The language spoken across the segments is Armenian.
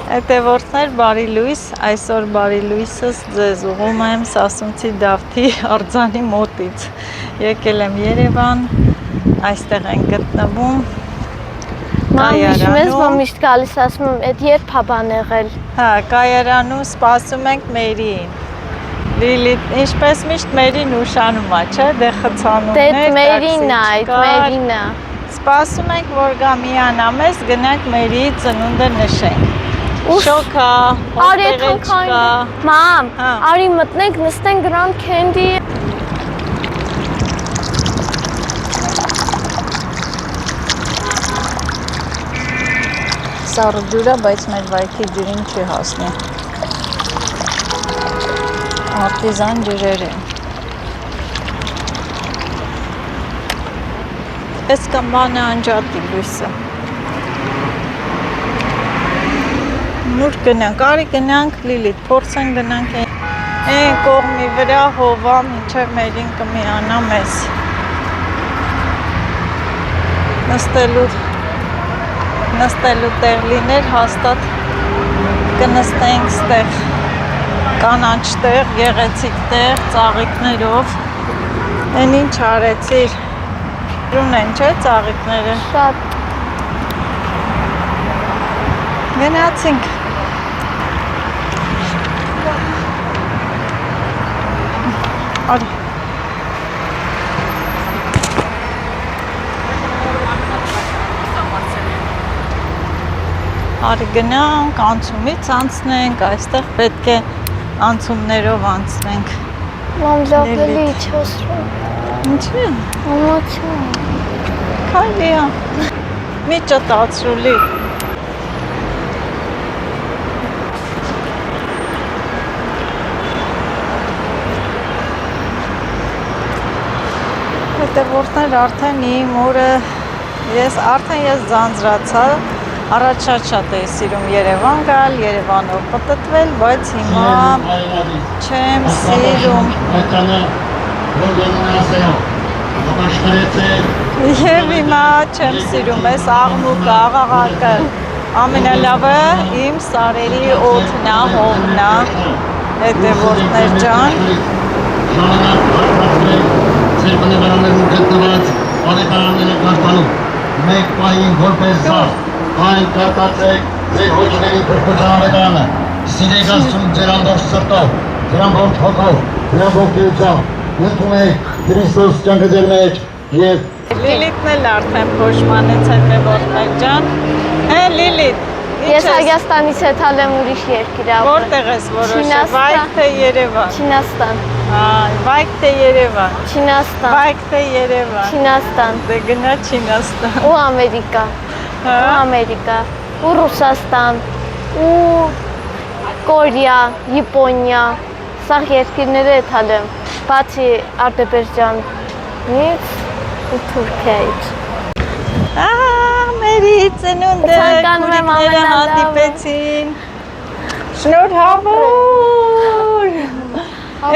Հետևորդներ բարի լույս, այսօր բարի լույսս ձեզ ուղում եմ Սասունցի Դավթի արձանի մոտից։ Եկել եմ Երևան, այստեղ են գտնվում կայարանում։ Մամ միշտ գալիս ասում եմ, այդ երբ է բան եղել։ Հա, կայարանում սպասում ենք Մերիին։ Լիլիթ, ինչպես միշտ Մերին ուշանում է, չէ՞, դե խցանումներ, Դե Մերին է, այդ Մերին է։ Սպասում ենք, որ գա միանա մեզ, գնանք Մերիի ծնունդը նշենք։ Շոքա, ոտեղել չկա։ Մամ, արի մտնենք, նստենք Grand Candy։ Սառը ջուր է, բայց մեր վայքի ջրին չի հասնի։ Արտիզան ջրեր են։ Պես կամ բանը անջատի լույսը։ Նուր գնանք, արի գնանք Լիլիթ, փորձենք գնանք այն կողմի վրա հովա, մինչև Մերին կմիանա մեզ։ Նստելու տեղ լիներ, հաստատ կնստենք ստեղ կանաչ տեղ, գեղեցիկ տեղ, ծաղիկներով։ Են ինչ արեցիր։ Ռուն են, չէ, ծաղիկները։ Շատ։ Գնացինք։ Արի։ Արի գնանք, անցումից անցնենք, այստեղ պետք է անցումներով անցնենք։ Մամ լավելի չասրում։ Ինչի՞։ Մամաչում։ Քայլի է։ Մի ճտացրուլի։ Հետևորդներ արդեն իմ օրը, ես ձանձրացա, առաջ շատ էի սիրում Երևան գալ, Երևանով պտտվել, բայց հիմա չեմ սիրում։ Եվ հիմա չեմ սիրում, ես աղմուկը, աղաղակը, ամենալավը իմ սարերի օդն է, հողն է, հետևորդներ ջան։ Ձեր բնավարաններում գտնված բարեկարանները կարտանում, մեկ պահին որպես զար, այն կարտացեք ձեր հոգիների փրփրտան ավետարանը, սիրեք Աստծուն ձեր ամբողջ սրտով, ձեր ամբողջ հոգով, ձեր ամբողջ էությամբ, ընդունեք Քրիստոս կյանքը ձեր մեջ և Լիլիթն էլ արդեն փոշմանեց հետևորդներ ջան։ Հե Լիլիթ, Ես Հայաստանից հետալ եմ ուրիշ երկիր ապրել։ Որտեղ ես որոշել, Վայք թե Երևան։ Չինաստան։ Վայք թե Երևան։ Չինաստան։ Վայք թե Երևան։ Չինաստան։ Դե գնա Չինաստան։ Ու Ամերիկա։ Ու Ամերիկա։ Ու Ռուսաստան։ Ու Կորեա, Япոնիա։ Սա երկիրները հետալ եմ։ Բացի Ադրբեջանից ու Թուրքիայից։ Մերի ծնունդը քուրիկները հանդիպեցին։ Շնորհավոր։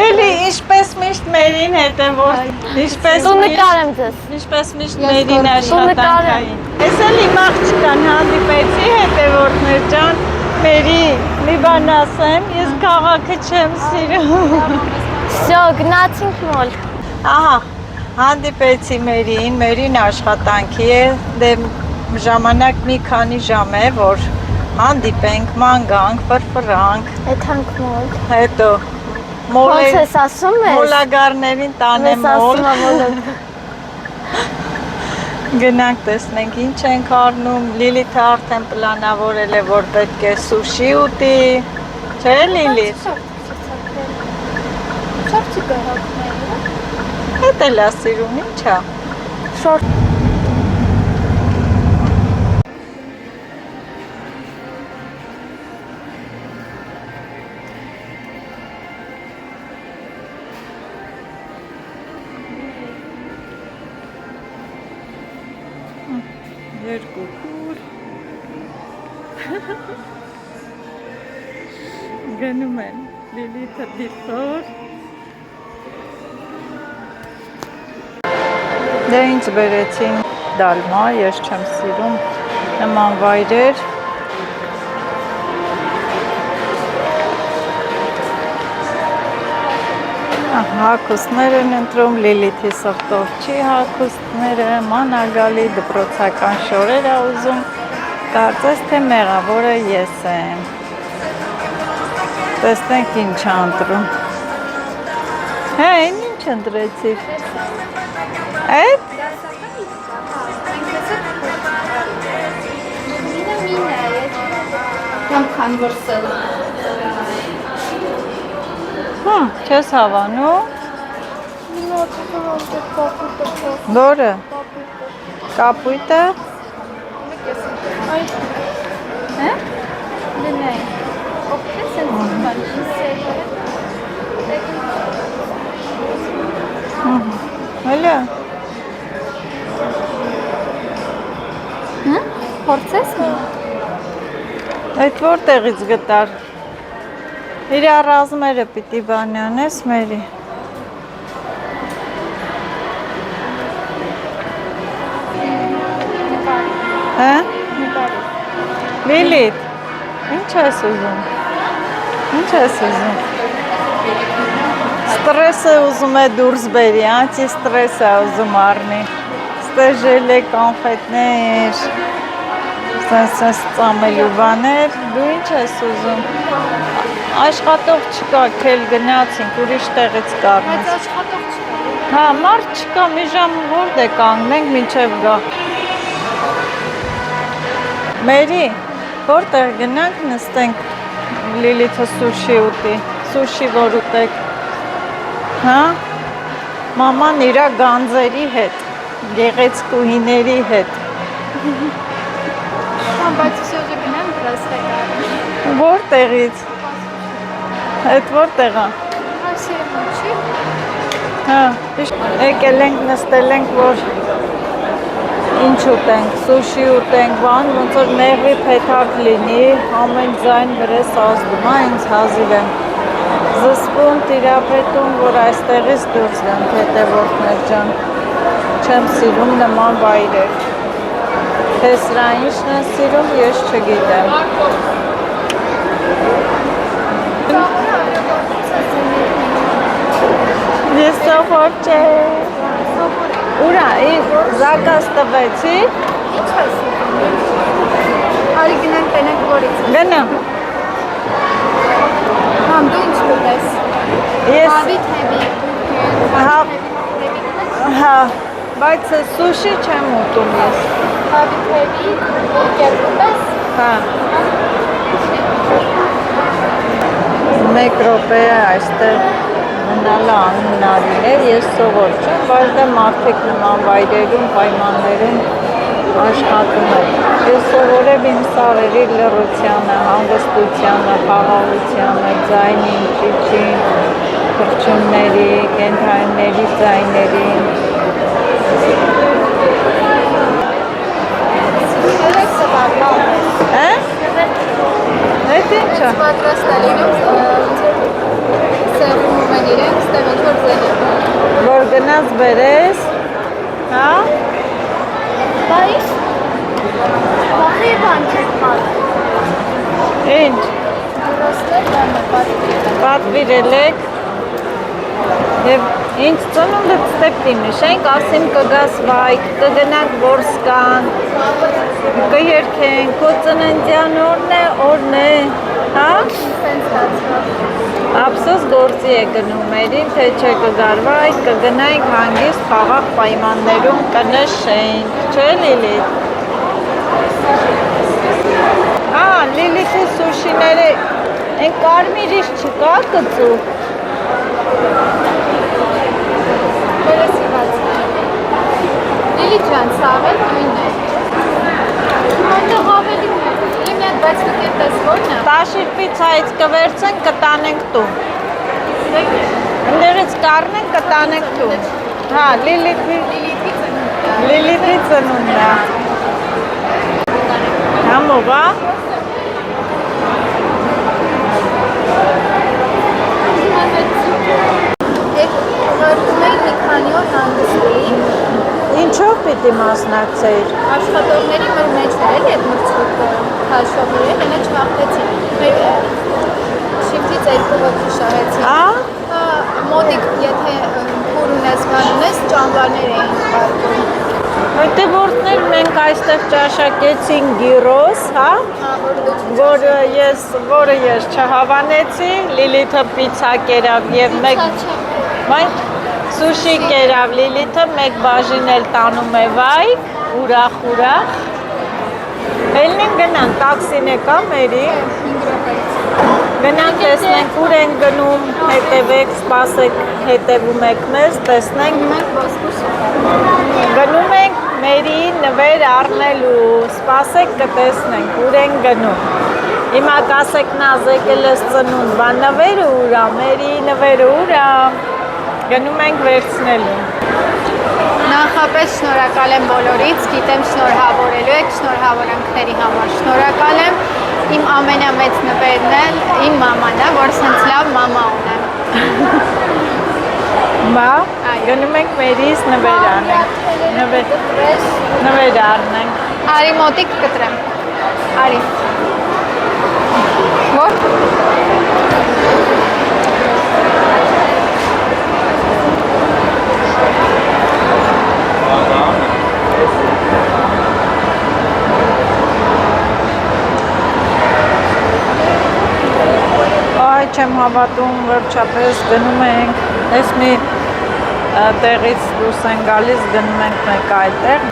Էլի ինչպես միշտ Մերին հետևորդ, Դու նկարեմ ձեզ։ Ինչպես միշտ Մերին աշխատանքային։ Ես էլ իմ աղջկան հանդիպեցի հետևորդներ ջան, Մերի, մի բան ասեմ, ես քաղաքը չեմ սիրում։ Всё, գնացինք մոլ։ Ահա, հանդիպեցի Մերին, Մերին աշխատանքի է, դե ժամանակ մի քանի ժամ է, որ հանդիպենք, ման գանք, ֆրֆրանք։ Եթանք մոլ։ Հետո Ոնց ես ասում ես։ մոլագարներին տանեմ մոլ։ Գնանք տեսնենք ինչ ենք առնում, Լիլիթը արդեն պլանավորել է, որ պետք է սուշի ուտի, չէ Լիլիթ։ Շորտի գահակները։ Հետ էլ է սիրում, ինչ է։ Շորտ։ Երկու քուր։ Գնում են Լիլիթը դիպոր։ Դե ինձ բերեցին դալմա, ես չեմ սիրում նման վայրեր։ հագուստներ են ընտրում, Լիլիթի սրտով չի հագուստները, մանագալի դպրոցական շորեր է ուզում, կարծես թե մեղավորը ես եմ։ Տեսնենք ինչ է ընտրում։ Հա, ինչ ընտրեցիր։ Այդ? Քան որսել։ Չես հավանում։ Որը։ Կապույտը։ Հա՞։ Դնայ։ Օգտես են Հələ։ Հա՞։ Փորձես։ Այդ որտեղից գտար։ Իր առազմերը պիտի բան անես մերի։ Հա? Լիլիթ, ինչ ես ուզում։ Ինչ ես ուզում։ Ստրեսը ուզում է դուրս բերի, անտիստրես է ուզում առնի։ Ստեժելե կոնֆետներ, սենց ծամելու բաներ, դու ինչ ես ուզում։ Աշխատող չկա, քել գնացինք, ուրիշ տեղից կառնես։ Բայց աշխատող չկա։ Հա, մարդ չկա, մի ժամ որդ է կանգնենք մինչև գա։ Մերի, որտեղ գնանք նստենք Լիլիթը սուշի ուտի, սուշի որ ուտեք։ Հա? Մաման իրա գանձերի հետ, գեղեցկուհիների հետ։ Հա, բայց ուժը գնամ դրաստեկար։ Որտեղից։ Այդ որտեղ է։ Հասիրը չի։ Հա, եկել ենք նստել ենք, որ ինչ ուտենք, սուշի ուտենք, բան, ոնց որ մեղվի փեթակ լինի, ամեն ձայն վրես ազդում, ինձ հազիվ եմ զսպում, տիրապետում, որ այստեղից դուրս գանք, հետևորդներ ջան, չեմ սիրում նման վայրեր, թե սրա ինչն են սիրում, ես չգիտեմ։ Ես սովոր չէ։ Ուրա, զակաս տվեցի։ Ինչ ես ուտում։ Արի գնանք տենենք որից։ Գնամ։ Համ դու ինչ կուտես։ Ես, Հավի թեվի։ հա, բայց սուշի չեմ ուտում ես։ Հավի թեվի, բուրգեր կուտես։ Հա։ Մեկ րոպե այստեղ մնալը անհնարին է, ես սովոր չեմ, բայց դա մարդիկ նման վայրերում, պայմաններում աշխատում է։ Ես սովոր եմ իմ սարերի լռությանը, հանգստությանը, խաղաղությանը, ձայնին, ճիչին, թռչունների, կենդանիների ձայներին։ Հա? Այդ ինչա։ Պատրաստալինով սեղում են իրենք, ստեղ ինչ-որ ձենում։ Որ գնաց բերես, հա? Բայց, բախի բան չես պատ։ Ինչ, Դրոստեր բան է պատվիրել։ պատվիրել եք և ինչ ծնունդդ ստեպտի նշենք, ասիմ կգաս վայք, կգնանք որսկան, կերքենք, քո ծննդյան օրն է, հա? Սենց դացվա։ Ափսոս գործի է գնում մերին, թե չէ կգարվայք, կգնայինք հանգիստ խաղաղ պայմաններում կնշենք, չէ Լիլիթ։ Լիլիթի սուշիները, են կարմիրից չկա կծու։ Վերեսիված։ Լիլի ջան, սաղ էլ նույն է։ Հատեղ ավելի մեր։ Իմ հետ բայց կկետես որն է։ Տաշիրպից հայց կվերցենք, կտանենք տուն։ Ընդեղից կարնենք, կտանենք տուն։ Հա, Լիլիթի ծնունդն է։ Համով, հա? Ղրդում ենք մի քանի օր հանգստի։ Ինչով պիտի մասնակցեիր։ Աշխատողների մեր մեջ էր էլի այդ մրցույթը քաշողները, հենա չվախտեցին։ Մեր շիֆտից երկու ոգի շահեցին։ Ա՞։ Հա, մոտիկ եթե փուր ունես բան ունես ճամբարներ էին պարկում։ Հետևորդներ մենք այստեղ ճաշակեցին գիրոս, հա, որը ես չհավանեցի, Լիլիթը պիցա կերավ եւ մեկ սուշի կերավ Լիլիթը, մեկ բաժին էլ տանում է վայ, ուրախ։ Ելնենք գնանք, տաքսին է կա մերի։ Գնանք տեսնենք ուր են գնում, հետևեք, սպասեք, հետևում եք մեզ, տեսնենք։ Գնում ենք մերի նվեր առնելու, սպասեք կտեսնենք, ուր են գնում։ Հիմա կասեք նազ եկել ես ծնունդ, բան նվերը ուրա, մերի նվերը ուրա, գնում ենք վերցնելու։ Նախապես շնորհակալ եմ բոլորից, գիտեմ շնորհավորելու եք, շնորհավորանքների համար շնորհակալ եմ։ Իմ ամենամեծ նվերն էլ իմ մաման է, որ սենց լավ մամա ունեմ։ Բա, գնում ենք մերիս նվեր անենք, նվեր առնենք։ Արի մոտիկ կտրեմ, արի։ Որ? Չեմ հավատում, վերջապես գնում ենք, ես մի տեղից դուրս են գալիս, գնում ենք մեկ այլ տեղ,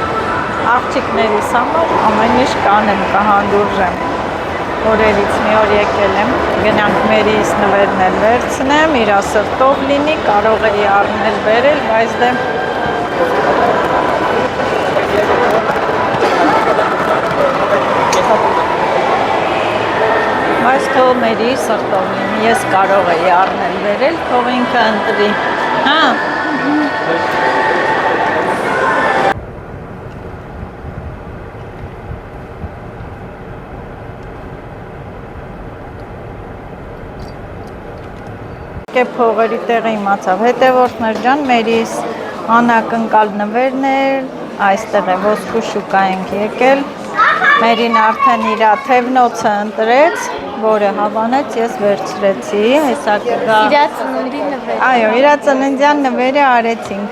աղջիկներիս համար ամեն ինչ կանեմ, կհանդուրժեմ, օրերից մի օր եկել եմ, գնանք մերիս նվերն էլ վերցնեմ, իր սրտով լինի, կարող էի առնել բերել, բայց դե Բայց թող մերի սրտով լինի, ես կարող էի առնել վերել, թող ինքը ընտրի, հա։ Փողերի տեղը իմացավ, հետևորդներ ջան, մերիս անակնկալ նվերն էր, այստեղ է ոսկու շուկա ենք եկել, մերին արդեն իր թևնոցը ընտրեց, որը հավանեց, ես վերցրեցի, հեսա կգա։ Իրա ծննդի նվեր։ Այո, իրա ծննդյան նվերը արեցինք։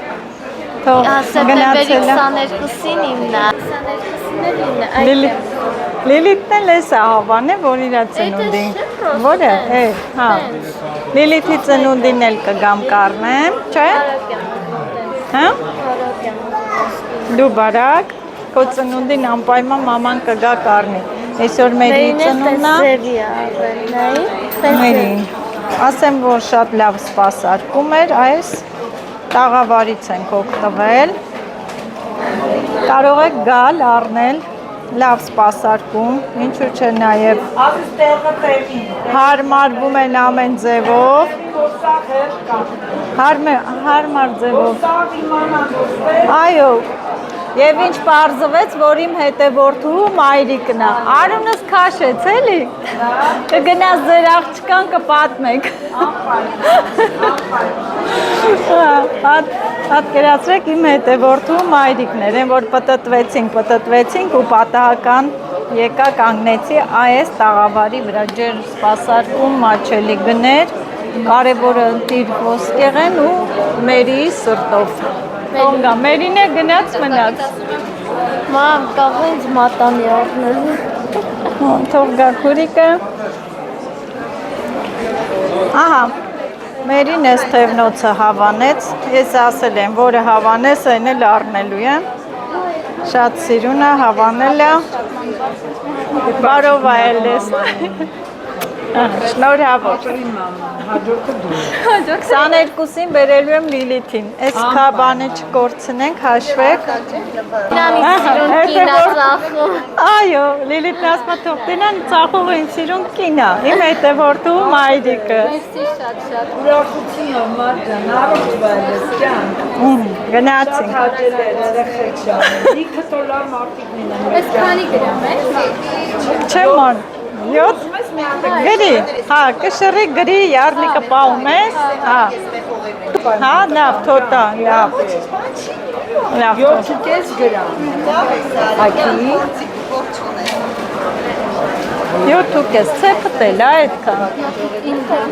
Թող Սեպտեմբերի 22-ին իմն է։ 22-ին էլ իմն է։ Լիլիթն էլ էս է հավան է, որ իրա ծնունդին։ Որը, հա։ Լիլիթի ծնունդին էլ կգամ կառնեմ, չէ՞։ Հա։ Դու բարակ, քո ծնունդին անպայման մաման կգա կառնի։ Այսօր մերի ծնունդն է։ Մերին։ Ասեմ, որ շատ լավ սպասարկում էր, այս տաղավարից ենք օգտվել։ Կարող եք գալ, առնել, լավ սպասարկում, ինչու՞ չէ նաև հարմարվում են ամեն ձևով։ Հարմար ձևով։ Այո։ Եվ ինչ պարզվեց, որ իմ հետևորդու մայրիկն է։ Արունս քաշեց, էլի։ Կգնաս ձեր աղջկան կպատմեք։ Պատկերացրեք իմ հետևորդու մայրիկն էր, որ պտտվեցինք ու պատահական եկա կանգնեցի այս տաղավարի վրա, ջեր սպասարկում, մաչելի գներ, կարևորը ընտիր ոսկեղեն ու մերի սրտով։ Թողնա, մերին է գնաց մնաց։ Մամ, կարող ինձ մատանի առնել։ Թող գա քուրիկը։ Ահա, մերին էս թևնոցը հավանեց, ես ասել եմ, որը հավանես, այն էլ առնելու եմ։ Շատ սիրուն է, հավանել է։ Բարով այլ ես։ Շնորհավոր։ 22-ին բերելու եմ Լիլիթին։ Այս քաբանը չկորցնենք, հաշվեք։ Նամի սիրուն կինա ծախում։ Այո, Լիլիթն ասում է թող տենան ծախող են սիրուն կինա։ Իմ հետևորդու մայրիկը։ Մերսի շատ։ Ուրախություն համար ջան, առողջ վայրես ջան։ Գնացինք։ Հաճել էր երեխեք ջան։ Ինքը տոլար մարտիկն են։ Այս քանի գրամ է։ Չեմ մոն։ 7 գրի, հա, կշռի գրի, յարդիկը պահում ես, հա, հա, լավ, թոտա, լավ, 7.5 գրամ։ Ակի։ 7.5 ցեպը տել է այդքան։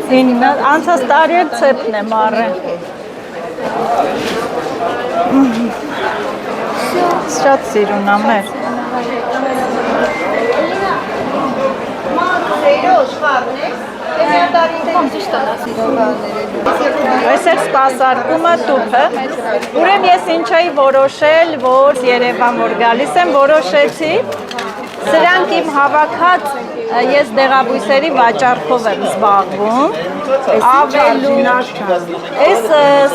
9 անցած տարի էլ ցեպն եմ առել։ Շատ սիրուն ա մեր։ Այս էլ սպասարկումը տուփը, ուրեմն ես ինչ էի որոշել, որ Երևան որ գալիս եմ, որոշեցի սրանք իմ հավաքած ես դեղաբույսերի վաճառքով եմ զբաղվում, ավելուն, այս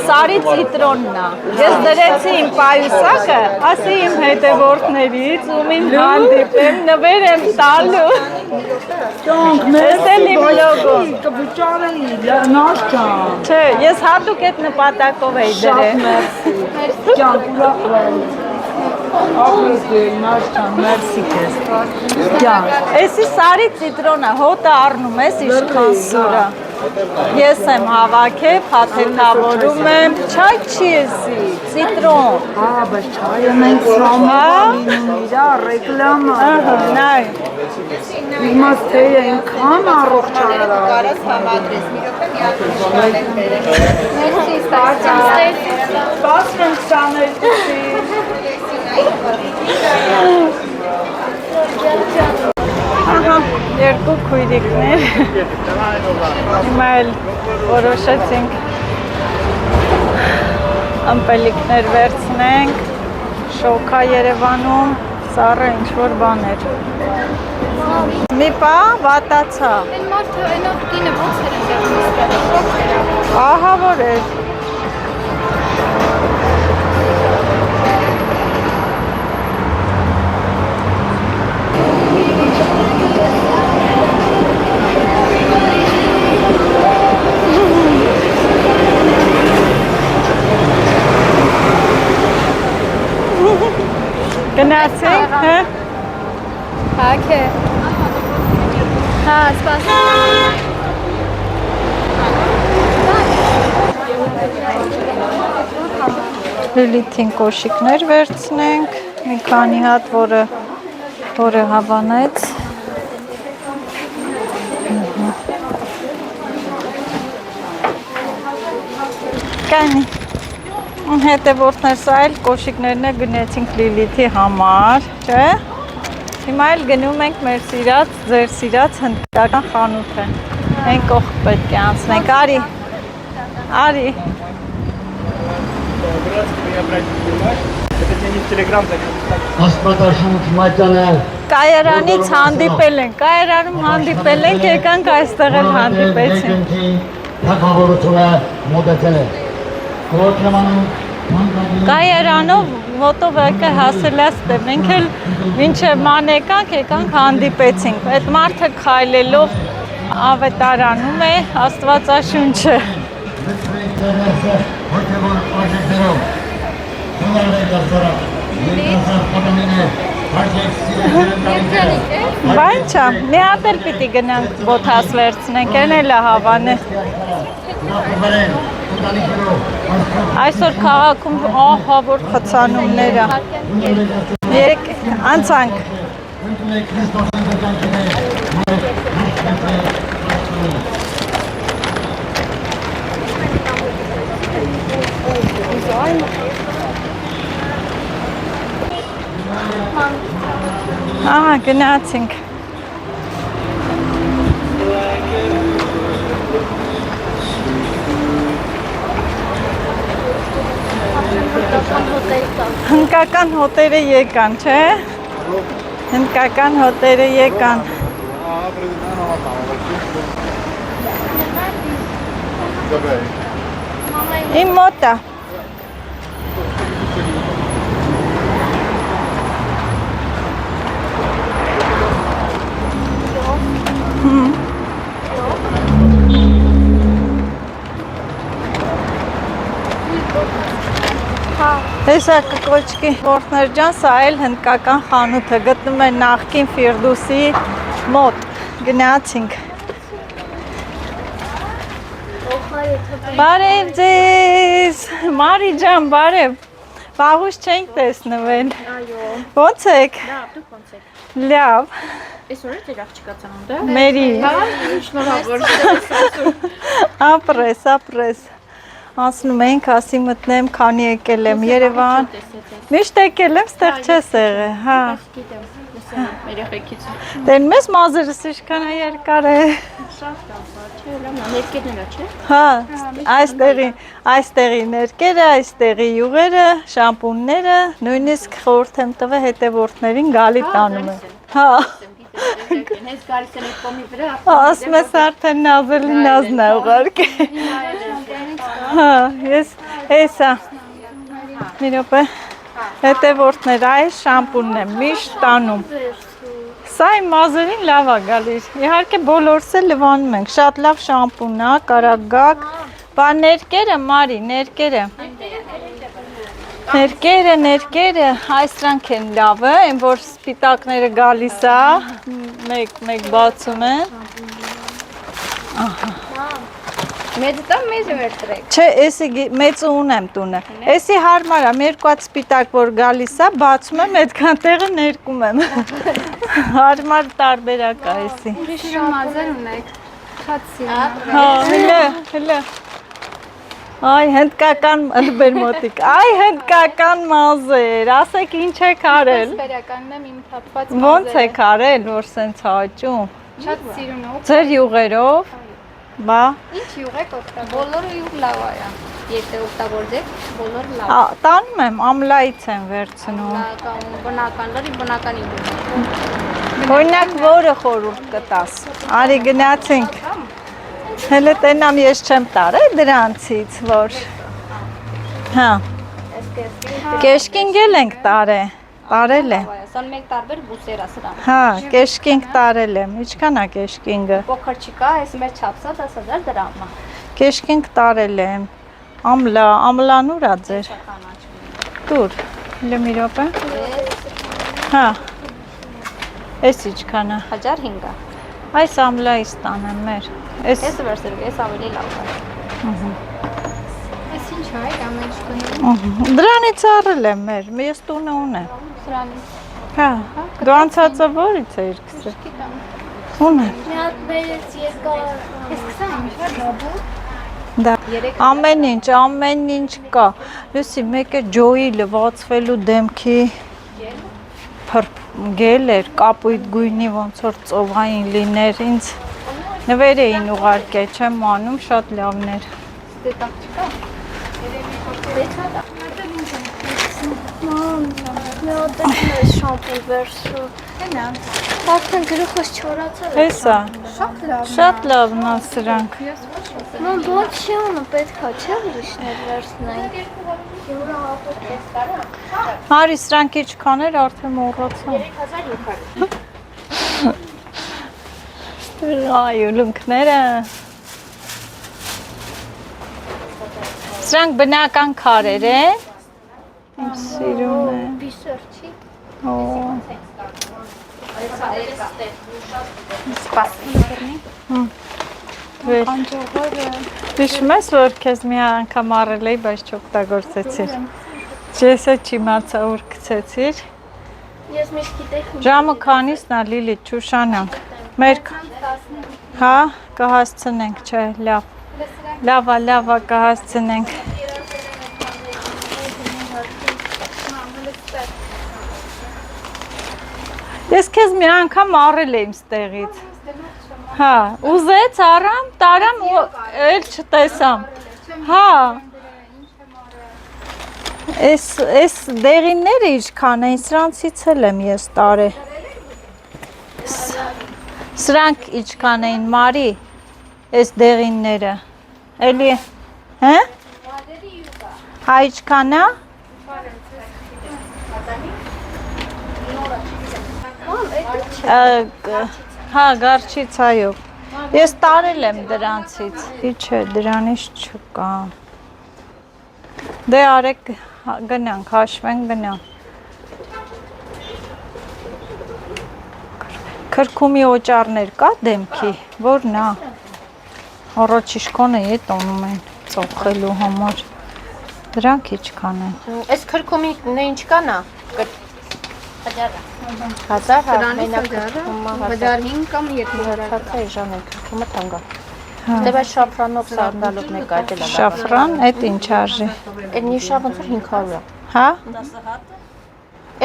սարի ցիտրոնն է, ես դրեցի իմ պայուսակը, ասի իմ հետևորդներից, ում իմ հանդիպեմ, նվեր եմ տալու, ես էլ իմ լոգոն, կվճարեի, լեռնաշ ջան, չէ, ես հատուկ այդ նպատակով էի դրել, ջան, ուրախ եմ, մերսի քեզ, ջան, էսի սարի ցիտրոնը, հոտը առնում ես իշքան սուրա, ես եմ հավաքել, փաթեթավորում եմ, չայ չի էսի, ցիտրոն, բայց չայը մենք սրամով իրա ռեկլամա, նայ, իմաց թե այնքան առողջարար Կարաս համադրես մի րոպե Մերսի Սպասում 22-ի Ահա, երկու քույրիկներ Հիմա էլ որոշեցինք ըմպելիքներ վերցնենք շոքա Երևանում սառը ինչ-որ բաներ Մի պա վատացա Են մարդը այնով կինը ոնց էր ընդեղնստել, շոք էր Ահա որ էր Գնացինք, հա? Հակ է Հա, սպասում Լիլիթին կոշիկներ վերցնենք, մի քանի հատ, որը հավանեց Կանի հետևորդներ սա էլ կոշիկներն է գնեցինք Լիլիթի համար, չէ? Հիմա էլ գնում ենք մեր սիրած, ձեր սիրած հնդկական խանութը Այն կողք պետք է անցնենք, արի Աստվածաշունչ մատյանը Կայարանից հանդիպել ենք, կայարանում հանդիպել ենք, եկանք այստեղ էլ հանդիպեցինք թագավորությունը մոտեցել է Կայարանով մոտով եկը հասել է մենք էլ մինչև ման եկանք հանդիպեցինք այդ մարդը քայլելով ավետարանում է աստվածաշունչը Բանչա, մի հատ էլ պիտի գնանք ոտաս վերցնենք, են էլ հավանը Այսօր քաղաքում ահա որ խցանումներ Երեք անցանք Ահա գնացինք Հնդկական հոտերը եկան, չէ? Հնդկական հոտերը եկան Իմ մոտ է Տեսա կկոչկի որդներ ջան, սա էլ հնդկական խանութը գտնում է նախկին Ֆիրդուսի մոտ, գնացինք Բարև ձեզ, Մարի ջան, բարև Վաղուց չենք տեսնվել։ Այո։ Ո՞նց եք։ Լավ, դուք ո՞նց եք։ Լավ։ Այսօր է ձեր աղջիկա ծնունդը։ Մերի։ Շնորհավոր։ Ապրես։ Ասնում ենք, ասի մտնեմ, քանի եկել եմ Երևան։ Միշտ եկել եմ, ստեղ չես եղել, հա։ Գիտեմ, լսեմ մեր երեխեքից։ Դեն մեզ մազերս ինչքան է երկար է։ Շատ լավ, չէ, լավ, ներկերները, չէ։ Հա, այստեղի ներկերը, այստեղի յուղերը, շամպունները, նույնիսկ խորհուրդ եմ տվել հետևորդներին գալի տանում եմ։ Հա։ Հենց գալիս են այդ կոմի վրա։ Ասում ես արդեն նազելի նազն է ուղարկել։ Հա, ես էսա։ Մի րոպե։ Հետևորդներ, այս շամպունն եմ միշտ տանում։ Սա իմ մազերին լավ է գալիս։ Իհարկե բոլորս էլ լվանում ենք։ Շատ լավ շամպուն է, կարակ գաք։ Բա ներկերը, Մարի, ներկերը։ Ներկերը, այս դրանք են լավը, այն որ սպիտակները գալիս է, մեկ բացում են։ Մեծը տամ, մեծը վերտրեք։ Չէ, էսի մեծը ունեմ տունը։ Էսի հարմար է, երկու հատ սպիտակ որ գալիս է, բացում եմ, այդքան տեղը ներկում եմ։ Հարմար տարբերակ է էսի։ Ուրիշ մազեր ունեք։ Շատ սիրում։ Հա, հլը։ Այ հնդկական բերմոտիկ, այ հնդկական մազեր, ասեք ինչ եք արել։ Վերականն եմ իմ թափված Ոնց եք արել, որ սենց հաճում։ Շատ սիրուն ով։ Ձեր յուղերով, բա։ Ինչ յուղ եք օգտագործում։ Բոլորը յուղ լավ է։ Եթե օգտագործեք, բոլորը լավ։ Տանում եմ, ամլայից եմ վերցնում։ Բնական, լրի բնական յուղ։ Օրինակ որը խորհուրդ կտաս։ Արի գնացինք։ Հələ տենամ ես չեմ տարել դրանցից, որ։ Հա։ Կեշկինգել ենք տարել եմ։ 21 տարբեր բուսեր է սրանք։ Հա, կեշկինգ տարել եմ։ Ինչքան է կեշկինգը։ Փոքր չկա, այս մեր չափսա 10000 դրամ է։ Կեշկինգ տարել եմ։ Ամլան ուր է ձեր։ Տուր։ Հələ մի րոպե։ Հա։ Էս ինչքան է։ 1005-ը։ Այս ամլայից տանեմ մեր։ Էս վերցրու, էս ավելի լավ է։ Էս ինչ է, ամեն ինչ։ Դրանից առել եմ մեր, ես տունը ունեմ։ Սրանից։ Հա, դու անցածը որից է երկսը։ Գիտեմ։ Ունեմ։ Մի հատ բերեց երկար։ Էս 25 է լաբու։ Դա ամեն ինչ կա։ Լուսի մեկը ջոյի լվացվելու դեմքի գել էր, կապույտ գույնի ոնց որ ծովային լիներ ինձ նվեր էին ուղարկել, չեմ անում, շատ լավներ։ Դե տակ չկա։ Մի հատ շամպուն վերցրու։ Հենա։ Արդեն գլուխս չորացել է։ Հեսա, շատ լավն է սրանք։ Ման բան չի անում, պետք է չէ ուրիշներ վերցնենք։ Հարի սրանք ինչքան էր արդեն մոռացա։ 3700։ Այ ուլունքները։ Սրանք բնական քարեր են։ Իմ սիրուն է։ Բիսեր չի։ Հիշում ես, որ քեզ մի անգամ առել էի, բայց չօգտագործեցիր։ Ես չիմացա ուր գցեցիր։ Ես միշտ գիտեք։ Ժամը քանիսն է Լիլիթ, չուշանանք։ Մեր հա, կհասցնենք, չէ, լավ։ Լավ, կհասցնենք։ Ես քեզ մի անգամ առել եմ ստեղից։ Հա, ուզեց առամ, տարամ ու էլ չտեսամ։ Հա։ Էս դեղինները ինչքան են, սրանցից էլ եմ ես տարել։ Սրանք ինչքան էին, Մարի, էս դեղինները։ Էլի, հե? Հա ինչքան է։ Հա, գարչից այո։ Ես տարել եմ դրանցից։ Իչե, դրանից չկա։ Դե արեք գնանք, հաշվենք գնանք։ Քրքումի օճառներ կա դեմքի, որն է։ Առաջ իշքոնը է տոնում են ծոխելու համար։ Դրանք ինչքան են։ Այս քրքումի ինչ կանա։ 1000 հա, մենակ քրքումը 1005 կամ 2000 հացա ժան է քրքումը թանկա։ Դե բայց շաֆրանով սանդալով մեկ այդել է։ Շաֆրան, այդ ինչ արժի։ Այդ նիշա ոնց որ 500 է։ Հա։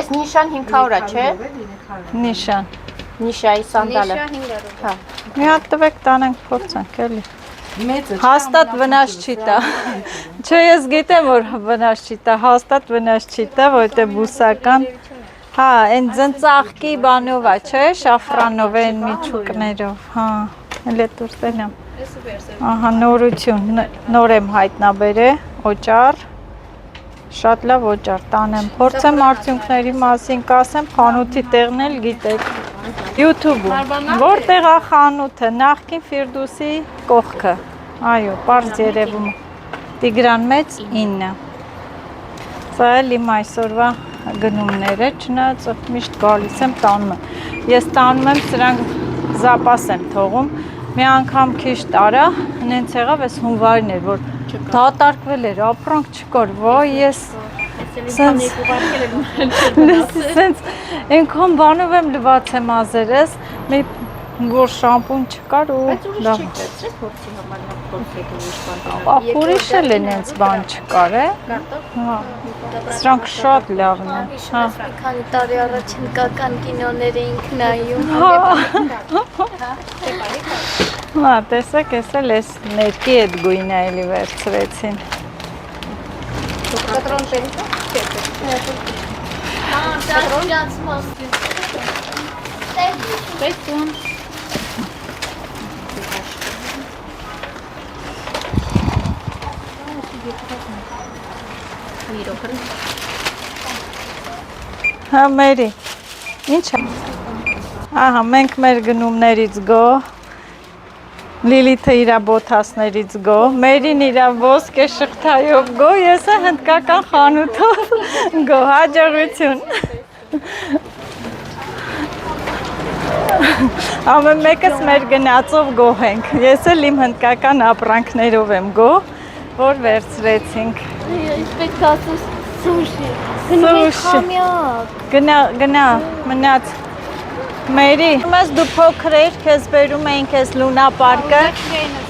Այս նիշան 500 է, չէ։ Նիշան։ Նիշայի սանդալը։ Հա։ Մի հատ տվեք տանենք փորձենք էլի։ մեծը Հաստատ վնաս չի տա։ Չէ, ես գիտեմ որ վնաս չի տա, հաստատ վնաս չի տա, որտե բուսական։ Հա, այն ծնծաղկի բանով է, չէ, շաֆրանով են միջուկներով, հա։ Էլի դուրսել եմ։ Ահա նորություն, նոր եմ հայտնաբերել, օճառ։ Շատ լավ օճառ տանեմ։ Փորձեմ արդյունքների մասին կասեմ, խանութի տեղն էլ գիտեք։ YouTube-ում։ Որտեղ է խանութը, նախկին Ֆիրդուսի կողքը։ Այո, պարզ երևում։ Տիգրան մեծ 9։ Սա էլ իմ այսօրվա գնումները, չնայած միշտ գալիս եմ տանում եմ։ Ես տանում եմ, սրանք զապաս եմ թողում։ Մի անգամ քիչ տարա, նենց եղավ էս հունվարին էր, որ դատարկվել էր, ապրանք չկար, վայ ես սենց այնքան բանով եմ լվաց եմ ազերես, մի որ շամպուն չկար ու լավ։ Ախորիշ էլ են ենց բան չկար է։ Հա, սրանք շատ լավն են։ Հա։ Քանի տարի առաջ հնդկական կինոներ էինք նայում։ Հա, տեսեք, ես էլ ես ներկի այդ գույնը էլի վերցրեցին։ Հա, Մերի, ինչ է։ Ահա, մենք մեր գնումներից գո, Լիլիթը իրա բոթասներից գո, Մերին իրա ոսկե շղթայով գո, ես է հնդկական խանութով գո, հաջողություն։ Ամեն մեկս մեր գնացով գոհ ենք, ես էլ իմ հնդկական ապրանքներով եմ գո, որ վերցրեցինք։ Պետք է ասես սուշի։ Գնի խամյակ։ Գնա, մնաց։ Մերի, ումս դու փոքր էր, քեզ բերում էինք ես Լունա պարկը։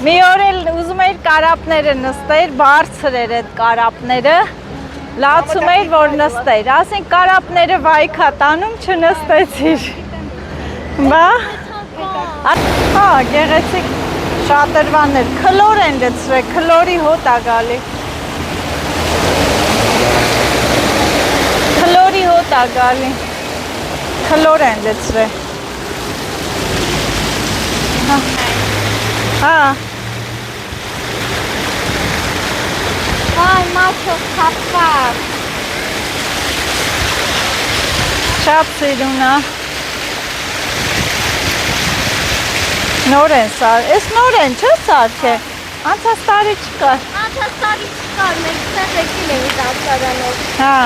Մի օր էլ ուզում էիր կարապները նստեիր, բարձր էր այդ կարապները։ Լացում էիր, որ նստեիր։ Ասենք կարապները վայքա տանում չնստեցիր։ Բա։ Հա, գեղեցիկ շատրվաններ, քլոր են լցրել, քլորի հոտ ա գալի։ Քլորի հոտ ա գալի։ Քլոր են լցրել։ Հա։ Այ մաչո խապար։ Շատ սիրուն է։ Նոր են սար, ես նոր են չէ սարքել, անցած տարի չկար։ Անցած տարի չկար, մենք ստեղ եկել էինք ապսարանով։ Հա։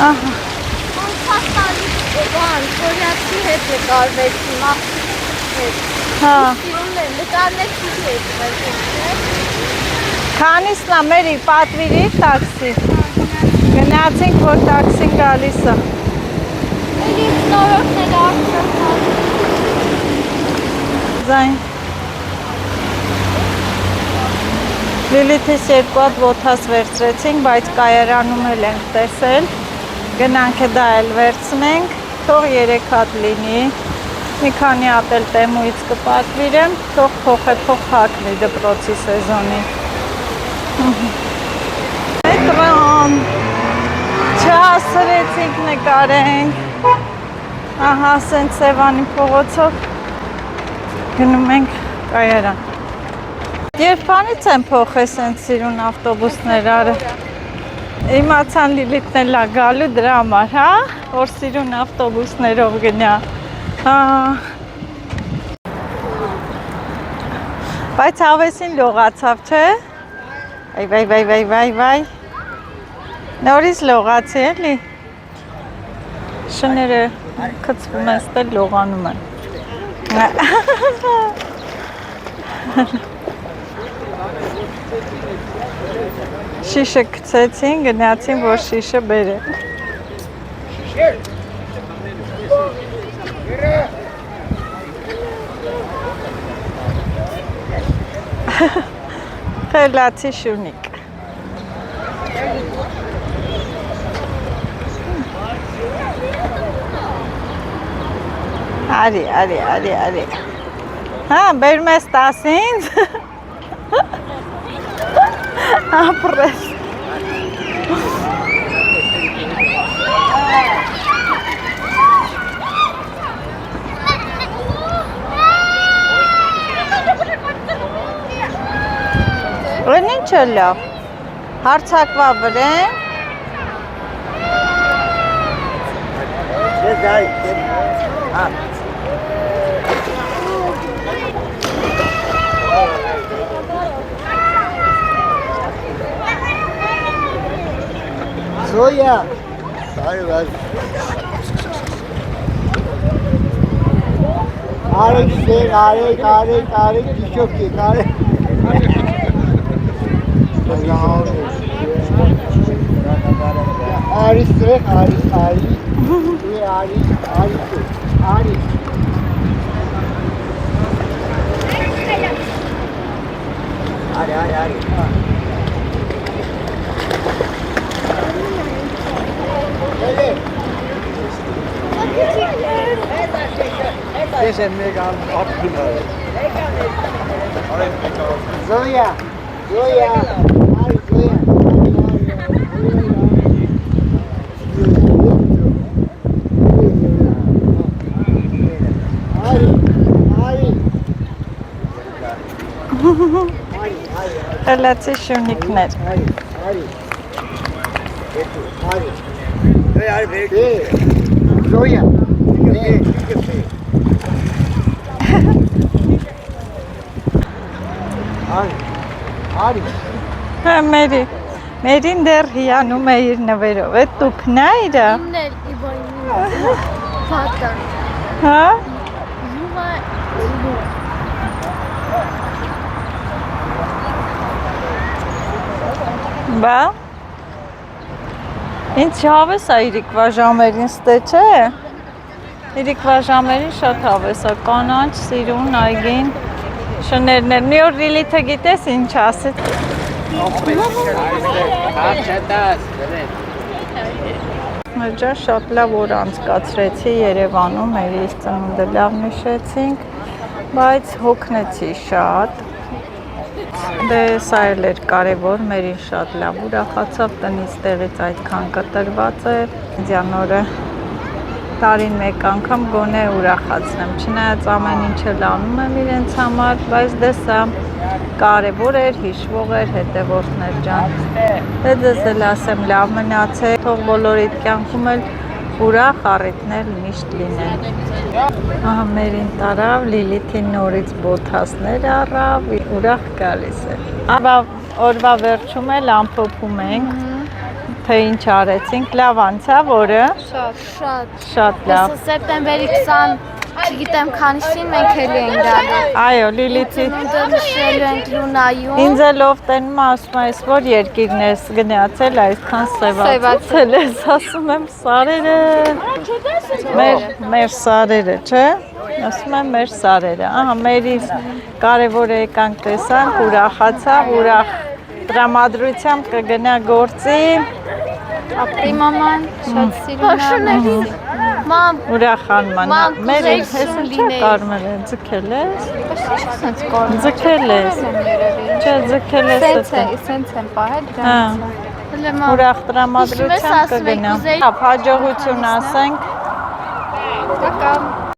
Ահա։ Անցած տարի բան, կորյացի հետ նկարվեցի, մախսի հետ։ Հա։ Սիրուն են, նկարներ սիրի հետ վերցեցի։ Քանիսն է Մերի, պատվիրիր տաքսի։ Գնացինք, որ տաքսին գալիս է։ Էլի նորորդներ արդյոք։ Ձայն։ Լիլիթիս երկու հատ ոտաս վերցրեցինք, բայց կայարանում էլ ենք տեսել։ Գնանք է դա էլ վերցնենք, թող 3 հատ լինի։ Մի քանի հատ էլ Տեմուից կպատվիրեմ, թող փոխ-փոխ դպրոցի սեզոնի։ Մետրոն, չհասրեցինք նկարենք։ Ահա, սենց Սևանի փողոցով գնում ենք կայարան։ Երբանից եմ փոխել սենց սիրուն ավտոբուսներ արը։ Իմացան Լիլիթն էլ է գալու դրա համար, հա, որ սիրուն ավտոբուսներով գնա։ Հա։ Բայց հավեսին լողացավ, չէ։ Վայ։ Նորից լողացի էլի։ Շները կծվում են, ստել լողանում են։ Շիշը գցեցին, գնացին, որ շիշը բերեն։ Խելացի շունիկ։ Արի։ Հա, բերում ես 10-ինձ։ Ապրես։ Ուրեն ինչ է լավ, հարցակվա վրեն։ Zoya. Arık, çok iyi, arık. Arif. Hadi. Zoya. Խելացի շունիկներ։ Zoya. Հա, Մերին դեռ հիանում է իր նվերով, է դուք նայրը։ Իններ իբայնի պատան։ Հա։ Յուվա Բա։ Ինչ հավես է իրիկվա ժամերին ստե չէ։ Իրիկվա ժամերին շատ հավես է, կանաչ, սիրուն, այգին, շներներ։ Մի օր Լիլիթը գիտես ինչ ասեց։ Ջան շատ լավ օր անցկացրեցի Երևանում, մեր ծնունդը լավ նշեցինք, բայց հոգնեցի շատ։ Դե սա էլ էր կարևոր, մերին շատ լավ ուրախացավ, տնից տեղից այդքան կտրված է, ձյան օրը տարին մեկ անգամ գոնե ուրախացնեմ, չնայած ամեն ինչը լանում եմ իրենց համար, բայց դե սա կարևոր էր, հիշվող էր, հետևորդներ ջան։ Դե ձեզ էլ ասեմ լավ մնացեք, թող բոլորիդ կյանքում էլ ուրախ առիթներ միշտ լինեն։ Ահա մերին տարավ, Լիլիթին նորից բոթասներ առավ, ուրախ գալիս է։ Օրվա վերջում էլ ամփոփում ենք, թե ինչ արեցինք, լավ անցավ օրը։ Շատ լավ։ Սեպտեմբերի 20 չգիտեմ քանիսին մենք էլի ենք գալու։ Այո, Լիլիթի։ Նշելու ենք Լունայում։ Ինձ էլ ով տենում ասում ես, որ երկիրն ես գնացել, այսքան սևացել ես, ասում եմ սարերը, մեր սարերը, չէ, ասում եմ մեր սարերը, ահա մերից կարևոր եկանք տեսանք, ուրախացավ, ուրախ տրամադրությամբ կգնա գործի, Ապրի մաման, շատ սիրուն է։ Մամ, ուրախան մանա, մեր կուզեի հեսն սիրուն չէ լինեի։ կարմել են, ձգել ես, Սենց կորում։ ձգել ես, չէ ձգել ես Սենց եմ պահել հա, դրանից։ ուրախ տրամադրությամբ Հիշում ես ասում եք, կգնա, կուզեի- հաջողություն ասենք, Կակամ։